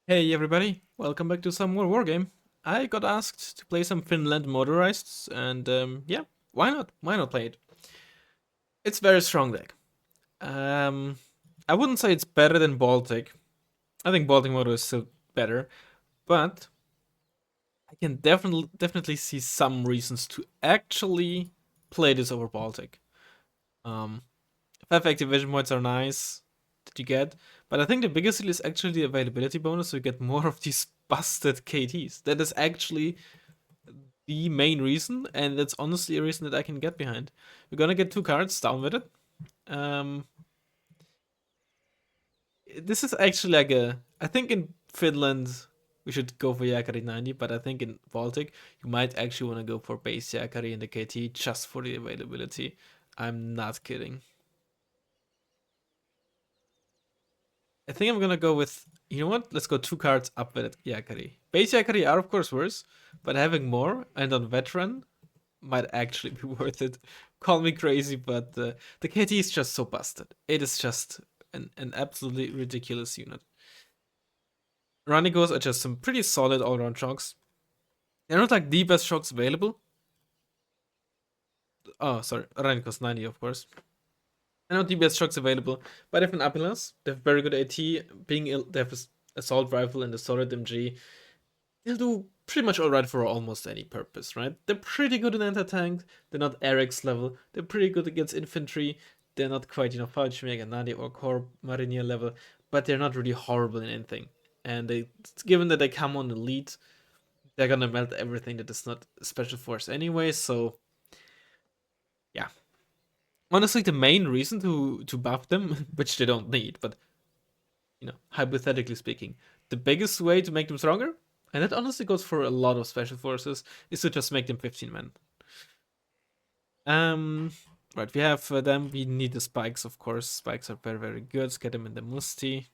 Hey everybody, welcome back to some more Wargame. I got asked to play some Finland motorized, and yeah, why not? Why not play it? It's very strong deck. Um, I wouldn't say it's better than Baltic. I think Baltic motor is still better, but I can definitely see some reasons to actually play this over Baltic. Um, 5 activation points are nice that you get, but I think the biggest deal is actually the availability bonus, so you get more of these busted KTs. That is actually the main reason, and that's honestly a reason that I can get behind. We're gonna get 2 cards down with it. Um, this is actually like a. I think in Finland we should go for Yakari 90, but I think in Baltic you might actually want to go for base Yakari in the KT just for the availability. I'm not kidding. I think I'm gonna go with. You know what? Let's go 2 cards up with Yakari. Base Yakari are of course worse, but having more and on veteran might actually be worth it. Call me crazy, but the KT is just so busted. It is just an absolutely ridiculous unit. Ranikos are just some pretty solid all-round shocks. They're not like the best shocks available. Oh, sorry, Ranikos 90, of course. They're not the best shocks available, but they have an Appelas. They have very good AT. They have this assault rifle and a solid MG. They'll do pretty much alright for almost any purpose, right? They're pretty good in anti-tank. They're not Eric's level. They're pretty good against infantry. They're not quite, Fallschirmjäger, Nadi or Corps Marinier level, but they're not really horrible in anything. And given that they come on elite, they're gonna melt everything that is not special force anyway. So yeah, honestly, the main reason to buff them, which they don't need, but hypothetically speaking, the biggest way to make them stronger, and that honestly goes for a lot of special forces, is to just make them 15 men. Um, right, we have them. We need the spikes, of course. Spikes are very, very good. Let's get them in the Musti.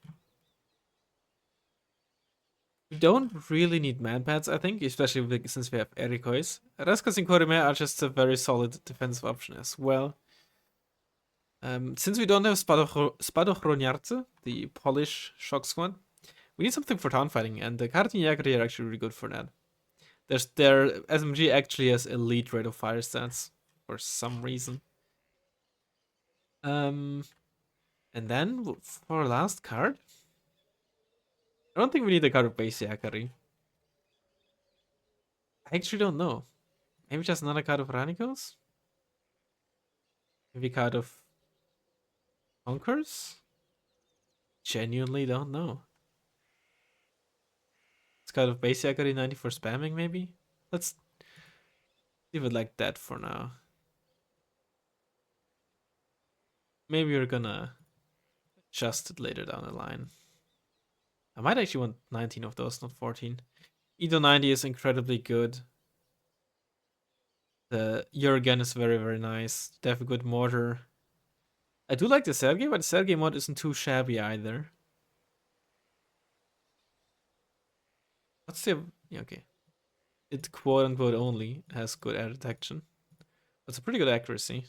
We don't really need man pads, I think, especially since we have Erikois. Raskas and Korime are just a very solid defensive option as well. Since we don't have Spadochroniarce, the Polish shock squad, we need something for town fighting, and the Kartin Yakari are actually really good for that. Their SMG actually has elite rate of fire stats for some reason. Um, and then for our last card, I don't think we need a card of base Yakari. I actually don't know. Maybe just another card of Ranikos? Maybe a card of Conquers? Genuinely don't know. It's card of base Yakari 90 for spamming, maybe? Let's leave it like that for now. Maybe we're gonna adjust it later down the line. I might actually want 19 of those, not 14. Edo 90 is incredibly good. The Jurgen is very, very nice. They have a good mortar. I do like the Sergei, but the Sergei mod isn't too shabby either. What's the... Yeah, okay. It quote-unquote only has good air detection. It's a pretty good accuracy.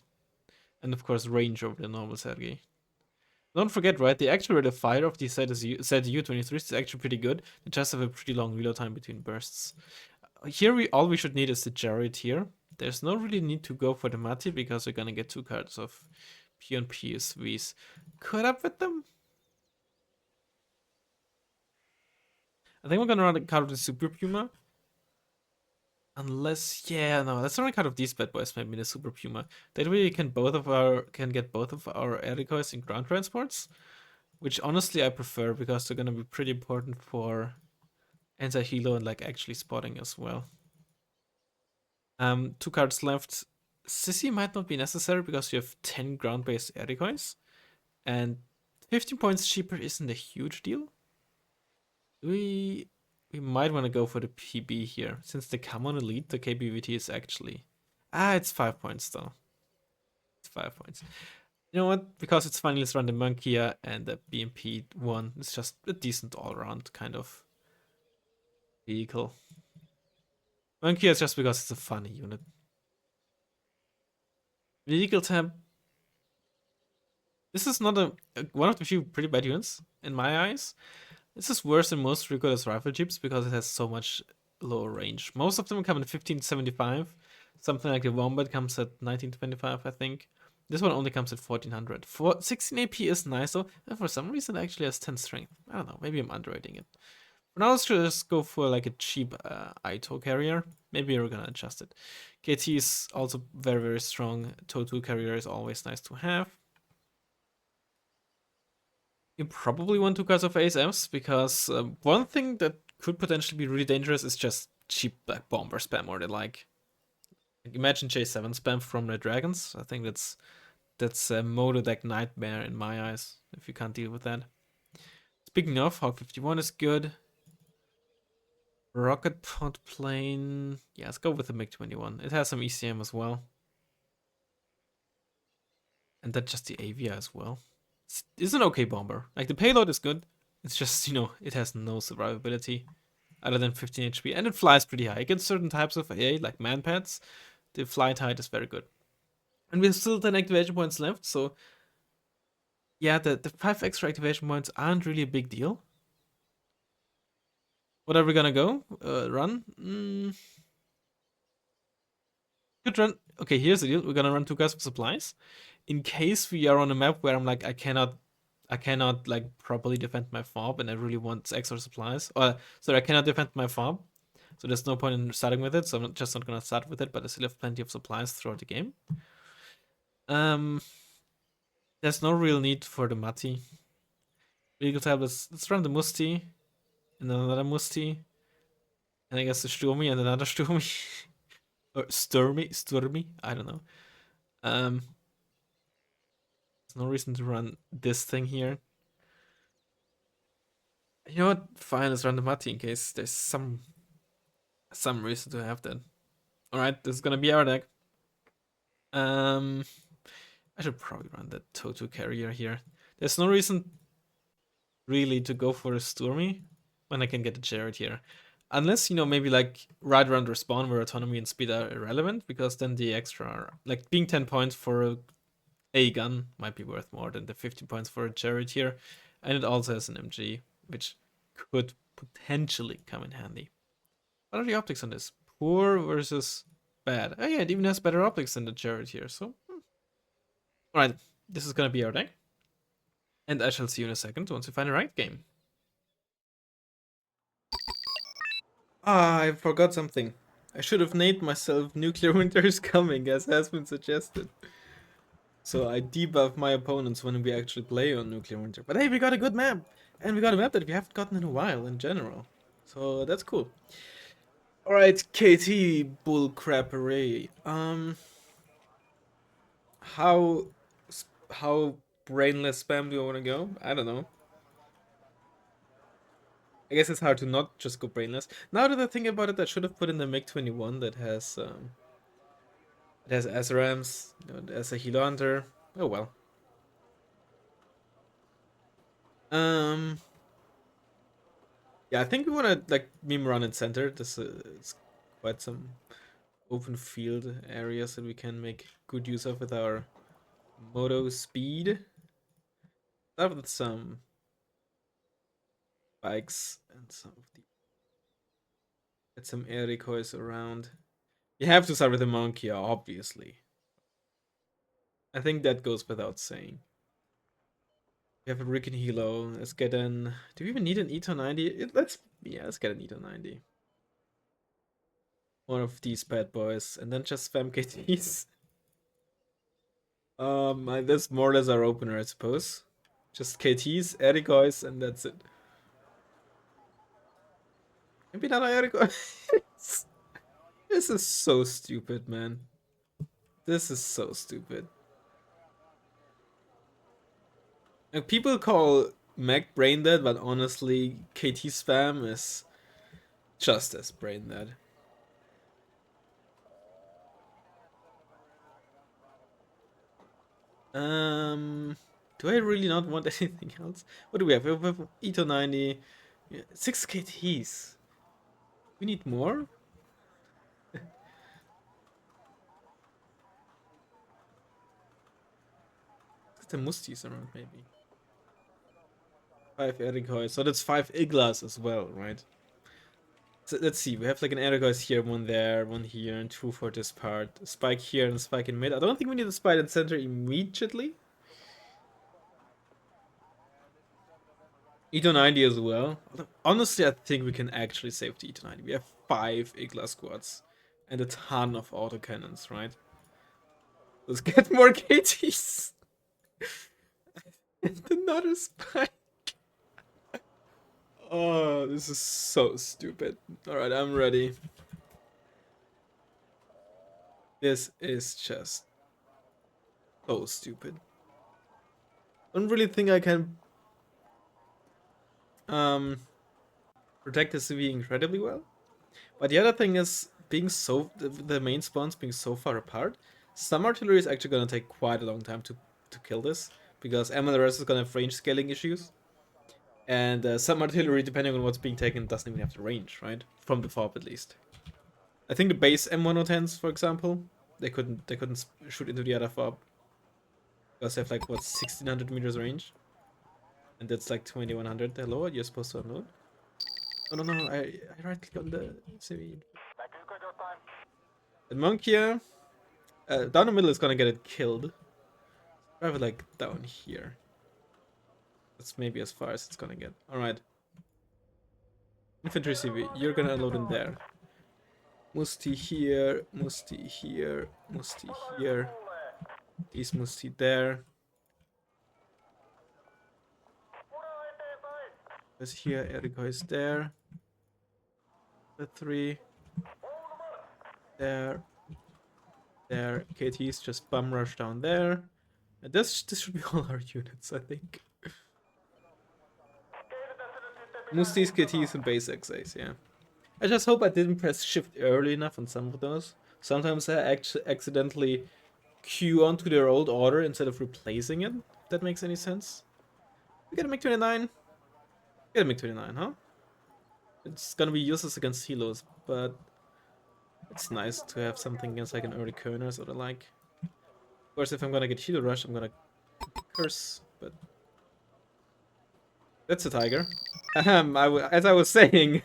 And of course range over the normal Sergei. Don't forget, right, the actual rate of fire of these ZU-23 is actually pretty good. They just have a pretty long reload time between bursts. Here all we should need is the Chariot here. There's no really need to go for the Mati because we're gonna get 2 cards of P and PSVs. Caught up with them? I think we're gonna run a card of the Super Puma. Unless, yeah, no, let's run a card of these bad boys, maybe the Super Puma. That way we can get both of our Erikois in ground transports, which honestly I prefer because they're gonna be pretty important for anti-helo and like actually spotting as well. 2 cards left. Sissy might not be necessary because you have 10 ground-based Erikois, and 15 points cheaper isn't a huge deal. We might want to go for the PB here. Since the common elite, the KBVT is actually... it's 5 points though. It's 5 points. You know what? Because it's finally run the Monkia and the BMP one, it's just a decent all-around kind of vehicle. Monkia is just because it's a funny unit. Vehicle tab. This is not one of the few pretty bad units in my eyes. This is worse than most recoilless rifle jeeps because it has so much lower range. Most of them come in 1575. Something like the Wombat comes at 1925, I think. This one only comes at 1400. For 16 AP is nice though, and for some reason it actually has 10 strength. I don't know, maybe I'm underrating it. For now, let's just go for like a cheap ITO carrier. Maybe we're gonna adjust it. KT is also very, very strong. TOW2 carrier is always nice to have. You probably want two cards of ASMs because one thing that could potentially be really dangerous is just cheap black bomber spam or the like imagine J7 spam from Red Dragons. I think that's a mono deck nightmare in my eyes if you can't deal with that. Speaking of, Hawk 51 is good. Rocket pod plane. Yeah, let's go with the MiG-21. It has some ECM as well. And that's just the Avia as well. It's an okay bomber. Like the payload is good. It's just, it has no survivability other than 15 HP. And it flies pretty high. Against certain types of AA, like manpads, the flight height is very good. And we have still 10 activation points left, so yeah, the 5 extra activation points aren't really a big deal. What are we gonna go? Run? Could run. Okay, here's the deal. We're gonna run 2 guys of supplies. In case we are on a map where I'm like, I cannot like properly defend my fob and I really want extra supplies. Or sorry, I cannot defend my fob. So there's no point in starting with it. So I'm just not gonna start with it, but I still have plenty of supplies throughout the game. There's no real need for the Mati. We could have this. Let's run the Musti and another Musti. And I guess the Sturmi and another Sturmi. Or Sturmi, I don't know. There's no reason to run this thing here. You know what? Fine, let's run the Mati in case there's some reason to have that. Alright, this is gonna be our deck. I should probably run the TOW2 carrier here. There's no reason really to go for a Sturmy when I can get a Jared here. Unless, maybe like right around respawn where autonomy and speed are irrelevant, because then the extra, like being 10 points for a gun might be worth more than the 50 points for a Jared here. And it also has an MG, which could potentially come in handy. What are the optics on this? Poor versus bad. Oh yeah, it even has better optics than the Jared here, so. Alright, this is gonna be our deck. And I shall see you in a second once we find the right game. Ah, I forgot something. I should have named myself Nuclear Winter is Coming, as has been suggested. So I debuff my opponents when we actually play on Nuclear Winter. But hey, we got a good map! And we got a map that we haven't gotten in a while in general. So that's cool. Alright, KT Bullcrap Array. How how brainless spam do I want to go? I don't know. I guess it's hard to not just go brainless. Now that I think about it, I should have put in the MiG-21 that has SRAMs, as a healer hunter. Oh well. Um, yeah, I think we want to like meme run in center. This is quite some open field areas that we can make good use of with our moto speed. Start with some bikes and some of the get some air decoys around. You have to start with the monkey, obviously. I think that goes without saying. We have a Ricken Hilo. Let's get an. Do we even need an Eto 90? Let's get an Eto 90. One of these bad boys, and then just spam KTs. That's more or less our opener, I suppose. Just KTs, air decoys, and that's it. Maybe not air decoys. This is so stupid, man. This is so stupid. Like, people call Mac brain dead, but honestly, KT spam is just as brain dead. Do I really not want anything else? What do we have? We have Ito 90, 6 KTs. We need more? Get the Mustis around, maybe. 5 Erikois. So that's 5 Iglas as well, right? So let's see. We have like an Erikois here, one there, one here, and 2 for this part. A spike here and a spike in mid. I don't think we need a spike in center immediately. E290 as well. Honestly, I think we can actually save the E290. We have 5 Igla squads and a ton of autocannons, right? Let's get more KTs. And another spike. Oh, this is so stupid. Alright, I'm ready. This is just so stupid. I don't really think I can protect the CV incredibly well. But the other thing is being so the main spawns being so far apart. Some artillery is actually gonna take quite a long time to kill this because MLRS is gonna have range scaling issues, and some artillery, depending on what's being taken, doesn't even have the range, right? From the FOB at least. I think the base M110s, for example, they couldn't shoot into the other FOB because they have like what 1600 meters range, and that's like 2100. Hello, you're supposed to unload. Oh no, I right click on the CV. The monk here, down the middle is gonna get it killed. Drive it like down here. That's maybe as far as it's gonna get. Alright. Infantry CV, you're gonna unload in there. Musti here, Musti here, Musti here. These Musti there. This here, Eriko is there. The 3. There. There. KT's just bum rush down there. And this should be all our units, I think. Mustis, KTs, and base XAs, yeah. I just hope I didn't press shift early enough on some of those. Sometimes I accidentally queue onto their old order instead of replacing it, if that makes any sense. We got a MiG-29. Get a MiG-29, huh? It's gonna be useless against helos, but it's nice to have something against like an early Kerners or the like. Of course, if I'm gonna get helo rush, I'm gonna curse, but that's a tiger. As I was saying.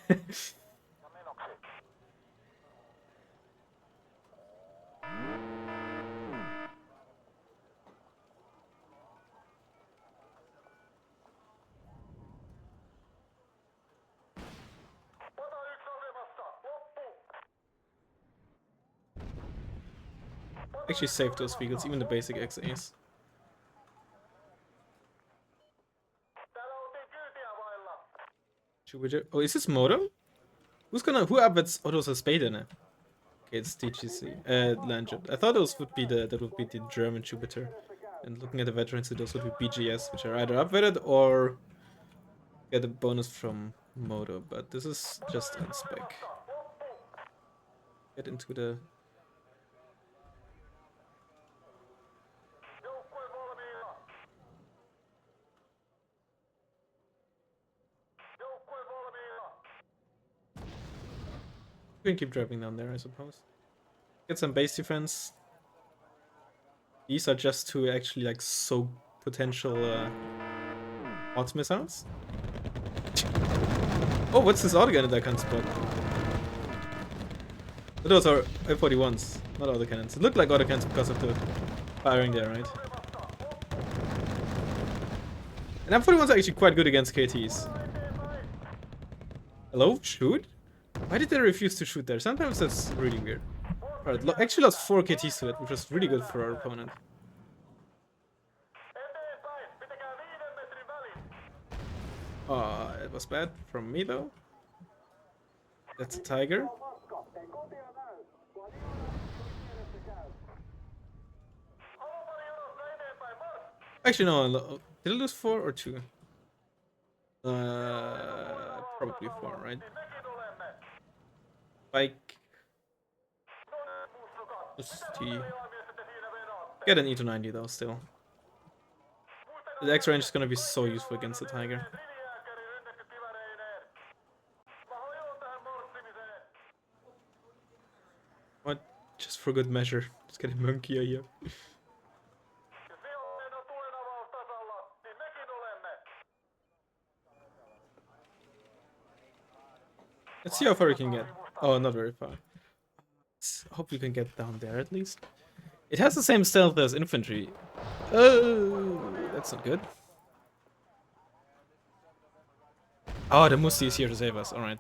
Actually save those vehicles, even the basic XAs. Oh, is this Moto? Who upbets Otto's a spade in it? Okay, it's TGC. Landjet. I thought those would be the German Jupiter. And looking at the veterans, those would be BGS, which are either upvetted or get a bonus from Moto, but this is just on spec. Get into the... We can keep driving down there, I suppose. Get some base defense. These are just to actually like soak potential hot missiles. Oh, what's this autogun that I can't spot? But those are A41s, not autocannons. It looked like autocannons because of the firing there, right? And M41s are actually quite good against KTs. Hello? Shoot? Why did they refuse to shoot there? Sometimes that's really weird. Alright, actually lost 4 KTs to it, which was really good for our opponent. It was bad from me though. That's a tiger. Actually, no. Did I lose 4 or 2? Probably 4, right? Spike. Get an E290 though, still. The X range is gonna be so useful against the tiger. What? Just for good measure. Just get a monkey here. Let's see how far we can get. Oh, not very far. Let's hope we can get down there at least. It has the same stealth as infantry. Oh, that's not good. Oh, the Musti is here to save us. Alright.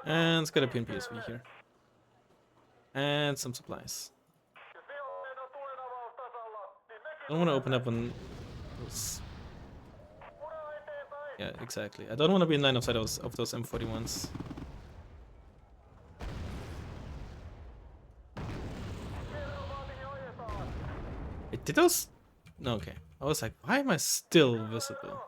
And let's get a pin PSV here. And some supplies. I don't want to open up on those. Yeah, exactly. I don't want to be in line of sight of those M41s. Wait, did those? No, okay. I was like, why am I still visible?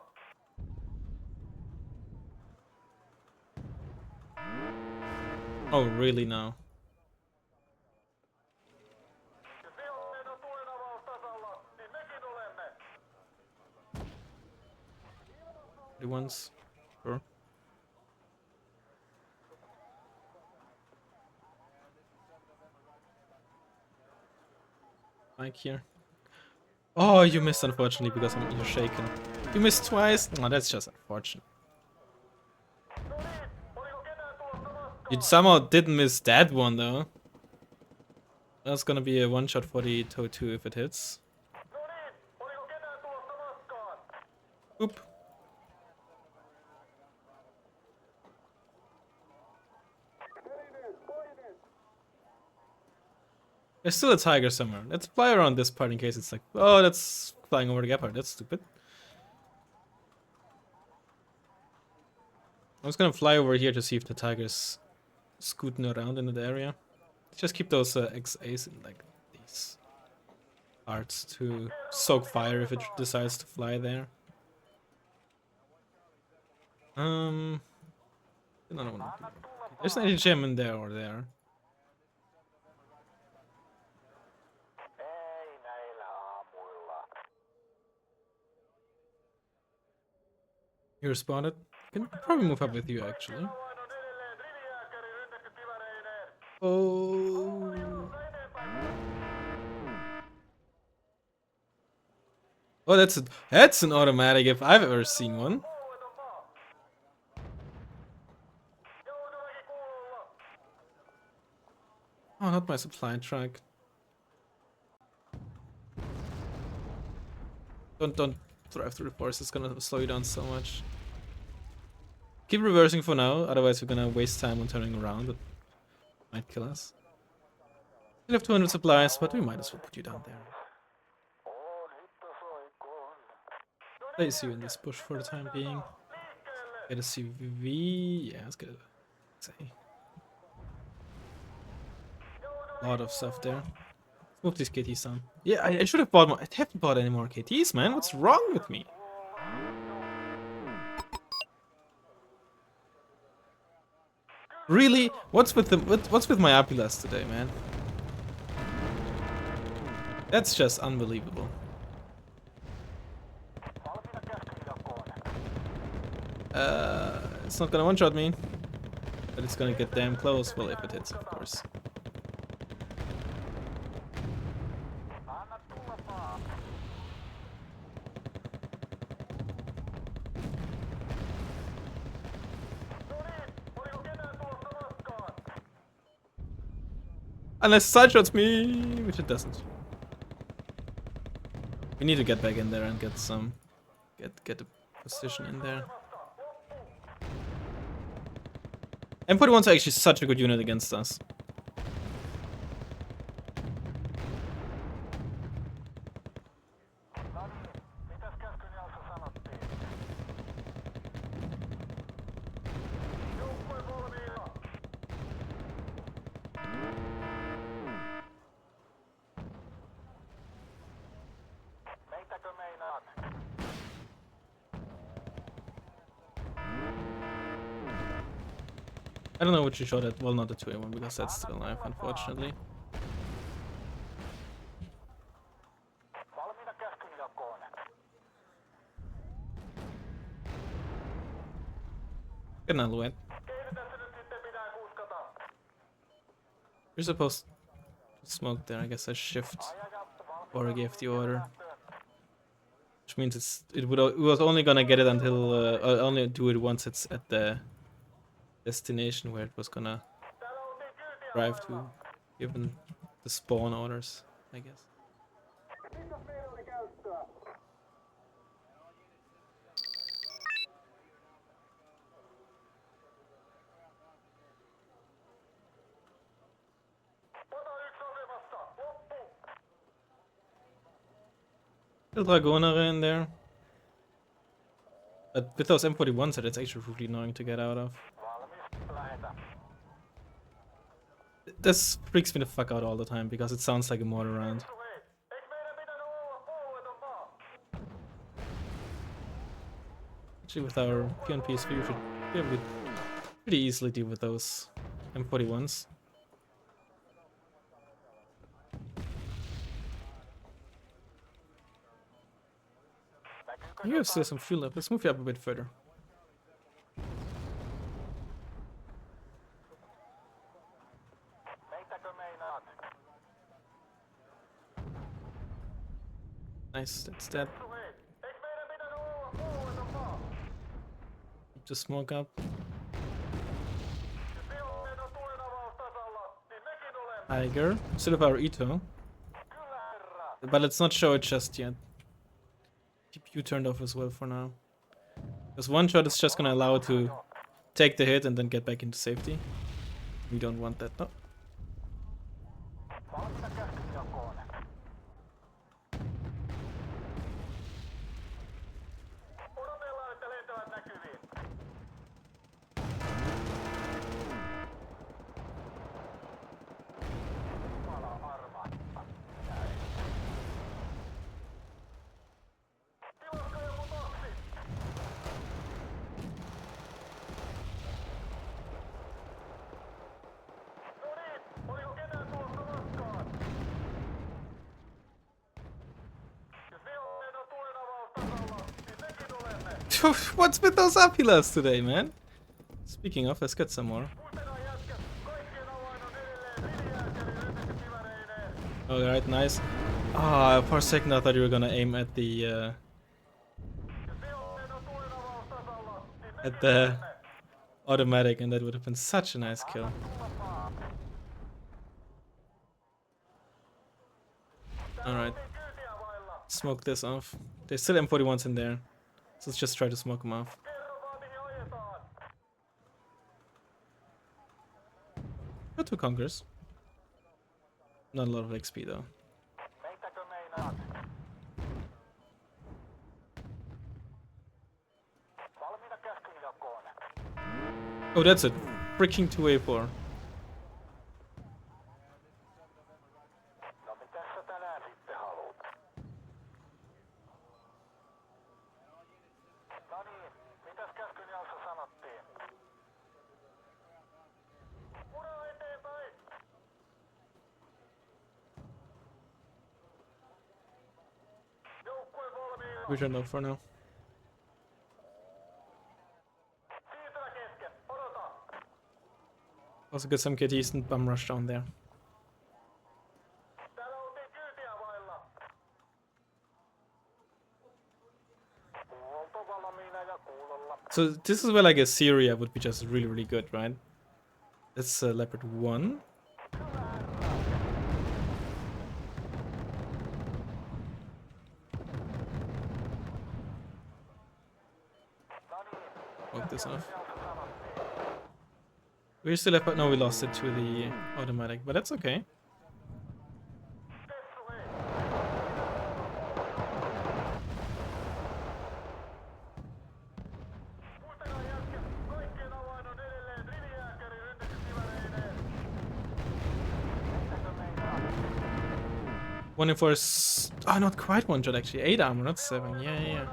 Oh, really now? The ones? Sure. Mike here. Oh, you missed unfortunately because you're shaken. You missed twice? No, that's just unfortunate. You somehow didn't miss that one though. That's gonna be a one-shot for the TOW 2 if it hits. Oop. There's still a tiger somewhere. Let's fly around this part in case it's like, oh, that's flying over the gap part. That's stupid. I'm just gonna fly over here to see if the tiger's scooting around in the area. Just keep those XAs in like these parts to soak fire if it decides to fly there. Another one. There's an gem in there or there. You're spotted. Can probably move up with you actually. Oh. Oh, that's an automatic if I've ever seen one. Oh, not my supply truck. Don't drive through the forest. It's gonna slow you down so much. Keep reversing for now, otherwise we're gonna waste time on turning around. It might kill us. We have 200 supplies, but we might as well put you down there. Place you in this bush for the time being. Get a CVV. Yeah, let's get a say. Lot of stuff there. Let's move these KTs down. Yeah, I should have bought more. I haven't bought any more KTs, man. What's wrong with me? Really? What's with my Apilas today, man? That's just unbelievable. It's not gonna one-shot me, but it's gonna get damn close. Well, if it hits, of course. Unless it side-shots me, which it doesn't. We need to get back in there and get some, get a position in there. M41s are actually such a good unit against us. I don't know what you shot at. Well, not the 2A1 because that's still alive, unfortunately. Get an alouette. You're supposed to smoke there. I guess I shift. Or gave the order. Which means it was only gonna get it until only do it once it's at the destination where it was gonna drive to, given the spawn orders, I guess. The Dragoner in there. But with those M41s, it's actually really annoying to get out of. This freaks me the fuck out all the time because it sounds like a mortar round. Actually, with our PNPSV, we should be able to pretty easily deal with those M41s. You have still some fuel left. Let's move you up a bit further. Nice, that's that. Keep the smoke up. Tiger. Still have our Ito. But let's not show it just yet. Keep you turned off as well for now. Because one shot is just gonna allow it to take the hit and then get back into safety. We don't want that, no. What's with those Apilas today, man? Speaking of, let's get some more. Alright, nice. Ah, for a second I thought you were gonna aim at the automatic, and that would have been such a nice kill. Alright. Smoke this off. There's still M41s in there. So let's just try to smoke them off. Got 2 conquers. Not a lot of XP though. Oh, that's it. Freaking 2A4. We turned off for now. Also get some KTs and bum rush down there. So this is where like a Syria would be just really, really good, right? That's Leopard 1. Walk this off. We still have, no, we lost it to the automatic, but that's okay. One in 4 is, oh, not quite one shot actually. 8 armor, not 7. Yeah.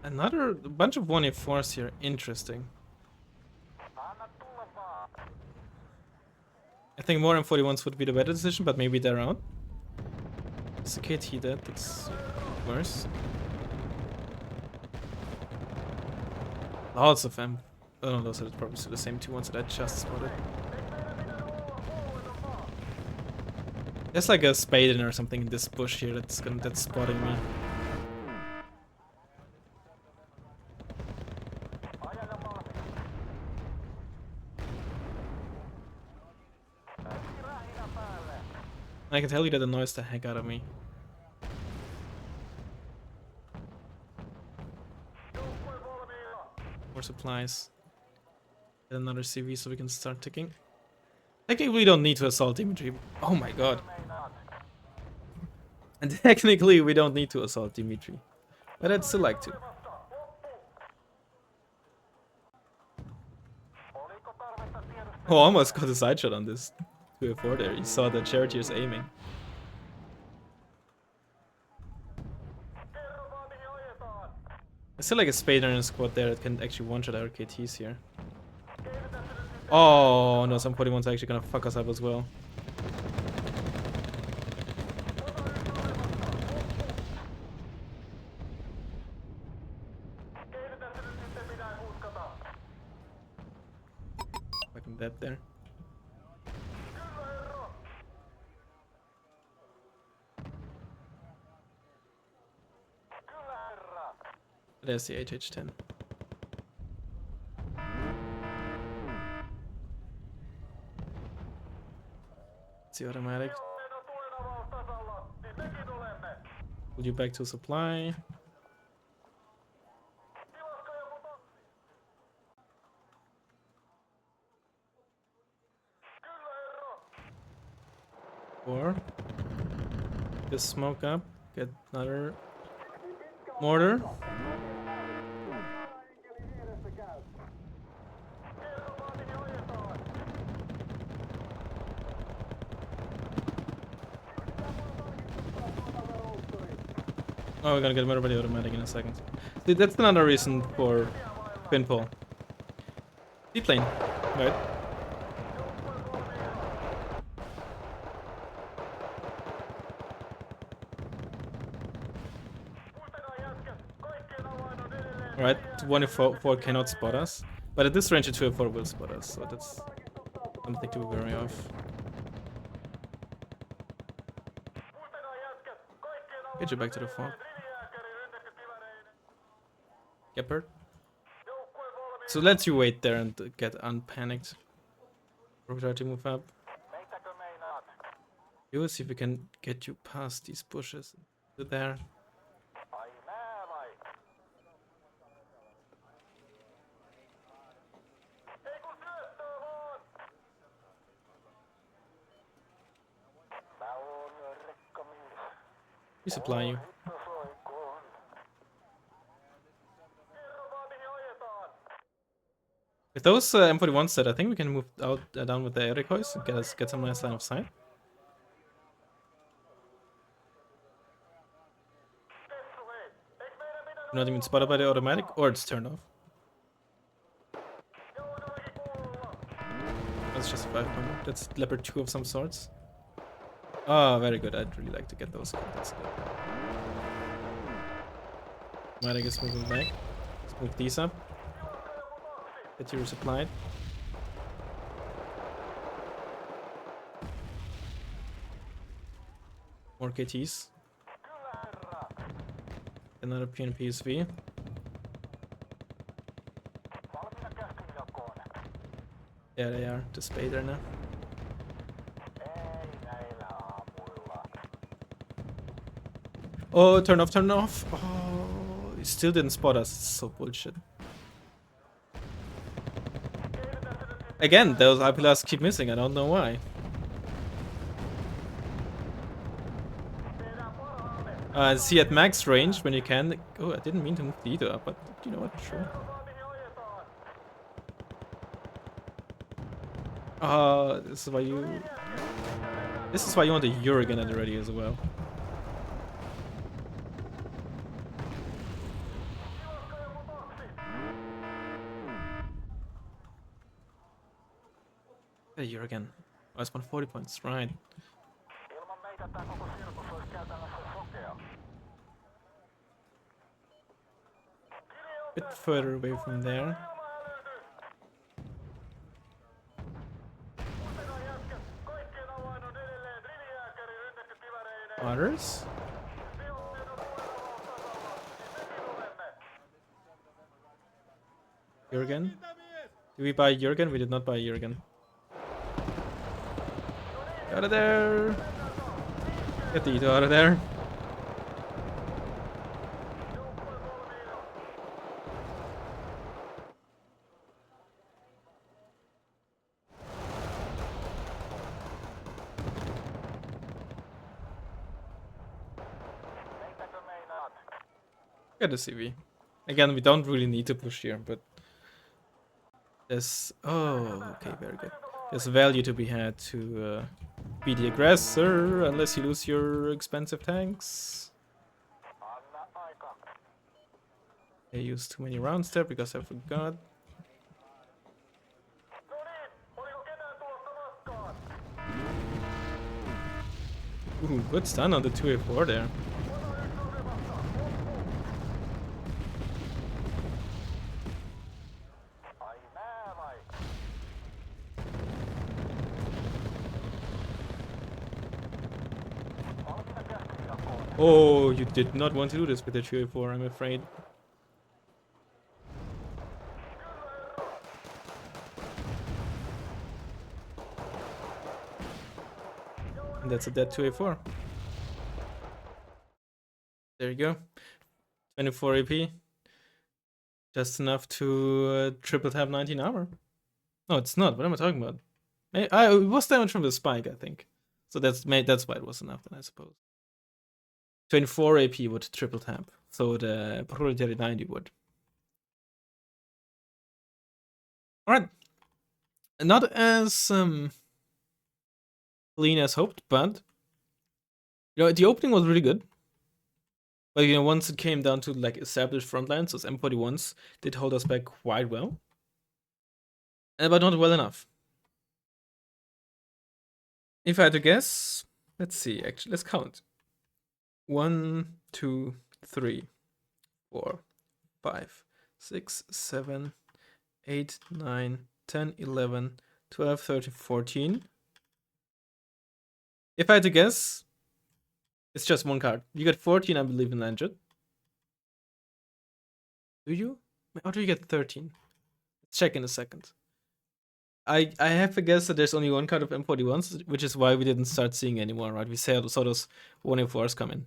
Another bunch of 1A4s here. Interesting. I think more M41s would be the better decision, but maybe they're out. It's a KT dead, that's worse. Lots of them. Oh no, those are probably still the same two ones that I just spotted. There's like a Spaden or something in this bush here that's spotting me. I can tell you that annoys the heck out of me. More supplies. Get another CV so we can start ticking. Technically, we don't need to assault Dimitri. Oh my god. And technically, we don't need to assault Dimitri. But I'd still like to. Oh, almost got a side shot on this 204 there. You saw the charioteers aiming. I still like a Spader in a squad there that can actually one-shot our KTs here. Oh no, some 41's are actually gonna fuck us up as well. Fucking dead there. There's the HH-10. It's the automatic. Pull you back to supply. Or just smoke up, get another mortar. Oh, we're gonna get murdered by the automatic in a second. See, that's another reason for pinball. Seaplane, right? Alright, 104 cannot spot us. But at this range, a 204 will spot us, so that's something to be wary of. Get you back to the fog. Gepard. So let's you wait there and get unpanicked. We'll try to move up. You will see if we can get you past these bushes. To there. Resupply you. With those M41s set, I think we can move out down with the air decoys and get some nice line of sight. Not even spotted by the automatic, or it's turned off. That's just a 5-point. That's Leopard 2 of some sorts. Oh, very good. I'd really like to get those. That's good. Automatic is moving back. Let's move these up. Get you resupplied. More KTs. Another PSV. Yeah, they are. The Spader now. Oh, turn off, turn off. Oh, he still didn't spot us. It's so bullshit. Again, those IPLAs keep missing. I don't know why. See at max range when you can. Oh, I didn't mean to move the Edo up, but you know what? Sure. This is why you. This is why you want a Urigan at the ready as well. A Urigan. Oh, I spawned 40 points, right? bit further away from there. Others? Jurgen? Did we buy Jurgen? We did not buy Jurgen. Out of there! Get the Ito out of there. Get a CV. Again, we don't really need to push here, but there's... Oh, okay, very good. There's value to be had to be the aggressor, unless you lose your expensive tanks. I used too many rounds there because I forgot. Ooh, good stun on the 2A4 there. Oh, you did not want to do this with the 2A4, I'm afraid. And that's a dead 2A4. There you go. 24 AP. Just enough to triple tap 19 armor. No, it's not. What am I talking about? It was damage from the spike, I think. So that's why it was enough, then, I suppose. 24 AP would triple tap. So the Proletary 90 would. Alright. Not as clean as hoped, but you know, the opening was really good. But you know, once it came down to like established front lines, those M41s did hold us back quite well. But not well enough. If I had to guess, let's see, actually, let's count. 1, 2, 3, 4, 5, 6, 7, 8, 9, 10, 11, 12, 13, 14. If I had to guess, it's just one card. You get 14, I believe, in Landjet. Do you? Or do you get 13? Let's check in a second. I have to guess that there's only one card of M41s, which is why we didn't start seeing anymore, right? We saw those 1A4s come in.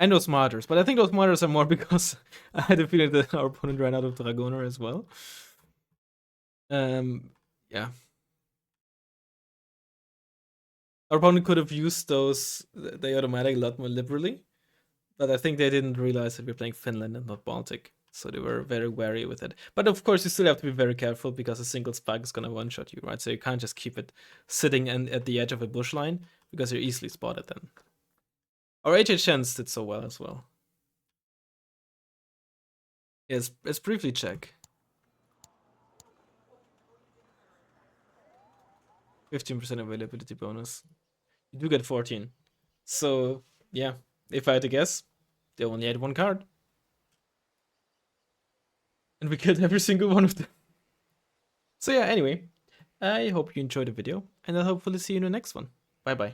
And those martyrs, but I think those martyrs are more because I had a feeling that our opponent ran out of Dragoner as well. Yeah. Our opponent could have used the automatic a lot more liberally, but I think they didn't realize that we're playing Finland and not Baltic, so they were very wary with it. But of course, you still have to be very careful because a single spike is gonna one-shot you, right? So you can't just keep it sitting at the edge of a bush line because you're easily spotted then. Our HHNs did so well as well. Yes, let's briefly check. 15% availability bonus. You do get 14. So, yeah, if I had to guess, they only had one card. And we killed every single one of them. So yeah, anyway, I hope you enjoyed the video, and I'll hopefully see you in the next one. Bye bye.